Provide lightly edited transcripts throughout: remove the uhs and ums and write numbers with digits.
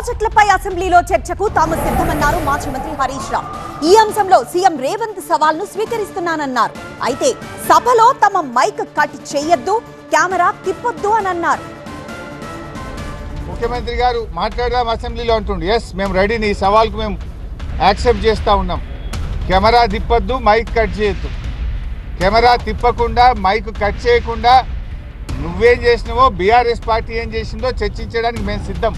ప్రాజెక్టులపై అసెంబ్లీలో చర్చకు తాము సిద్ధమన్నారు మాజీ మంత్రి హరీష్ రావు. ఈ అంశంలో సీఎం రేవంత్ సవాల్ను స్వీకరిస్తున్నానన్నారు. అయితే సభలో తమ మైక్ కట్ చేయొద్దు, కెమెరా తిప్పొద్దు అని అన్నారు. ముఖ్యమంత్రి గారు మాట్లాడదాం అసెంబ్లీలో అంటుండు. ఎస్, మేము రెడీ, నీ సవాల్కు మేము యాక్సెప్ట్ చేస్తూ ఉన్నాం. కెమెరా తిప్పొద్దు, మైక్ కట్ చేయొద్దు. కెమెరా తిప్పకుండా మైక్ కట్ చేయకుండా నువ్వేం చేసినావో, బీఆర్ఎస్ పార్టీ ఏం చేసిందో చర్చించడానికి మేము సిద్ధం.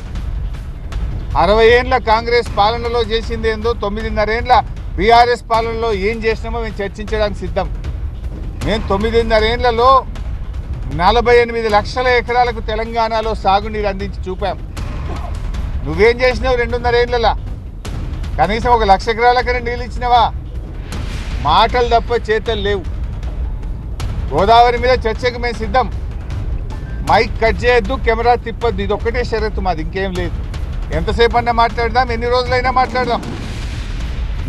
60 ఏళ్ళ కాంగ్రెస్ పాలనలో చేసింది ఏందో, 9.5 ఏళ్ళ బీఆర్ఎస్ పాలనలో ఏం చేసినామో మేము చర్చించడానికి సిద్ధం. మేము 9.5 ఏళ్లలో 48 లక్షల ఎకరాలకు తెలంగాణలో సాగునీరు అందించి చూపాం. నువ్వేం చేసినావు 2.5 ఏళ్ళలా? కనీసం 1 లక్ష ఎకరాలకైనా నీళ్ళు ఇచ్చినావా? మాటలు తప్ప చేతలు లేవు. గోదావరి మీద చర్చకు మేము సిద్ధం. మైక్ కట్ చేయొద్దు, కెమెరా తిప్పొద్దు, ఇది ఒక్కటే షరతు మాది, ఇంకేం లేదు. ఎంతసేపు అన్నా మాట్లాడదాం, ఎన్ని రోజులైనా మాట్లాడదాం.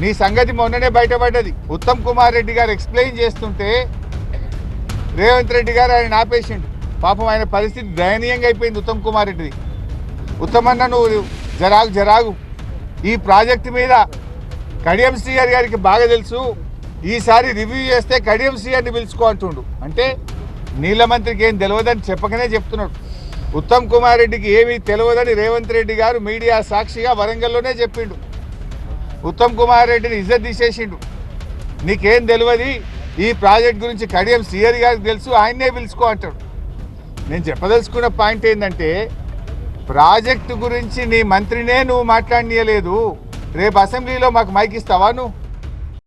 నీ సంగతి మొన్ననే బయటపడ్డది. ఉత్తమ్ కుమార్ రెడ్డి గారు ఎక్స్ప్లెయిన్ చేస్తుంటే రేవంత్ రెడ్డి గారు ఆయన ఆపేసిండు. పాపం ఆయన పరిస్థితి దయనీయంగా అయిపోయింది ఉత్తమ్ కుమార్ రెడ్డిది. ఉత్తమన్న, నువ్వు జరాగు. ఈ ప్రాజెక్టు మీద కడియం శ్రీహరి గారికి బాగా తెలుసు, ఈసారి రివ్యూ చేస్తే కడియం శ్రీహరిని పిలుచుకో అంటుండు. అంటే నీళ్ళ మంత్రికి ఏం తెలియదని చెప్పకనే చెప్తున్నాడు. ఉత్తమ్ కుమార్ రెడ్డికి ఏమీ తెలియదని రేవంత్ రెడ్డి గారు మీడియా సాక్షిగా వరంగల్లోనే చెప్పిండు. ఉత్తమ్ కుమార్ రెడ్డిని ఇజ్జత్ తీసేసిండు. నీకేం తెలియదు, ఈ ప్రాజెక్ట్ గురించి కడియం శ్రీహరి గారికి తెలుసు, ఆయన్నే పిలుచుకో అంటాడు. నేను చెప్పదలుచుకున్న పాయింట్ ఏంటంటే, ప్రాజెక్టు గురించి నీ మంత్రినే నువ్వు మాట్లాడనీయలేదు. రేపు అసెంబ్లీలో మాకు మైక్ ఇస్తావా నువ్వు?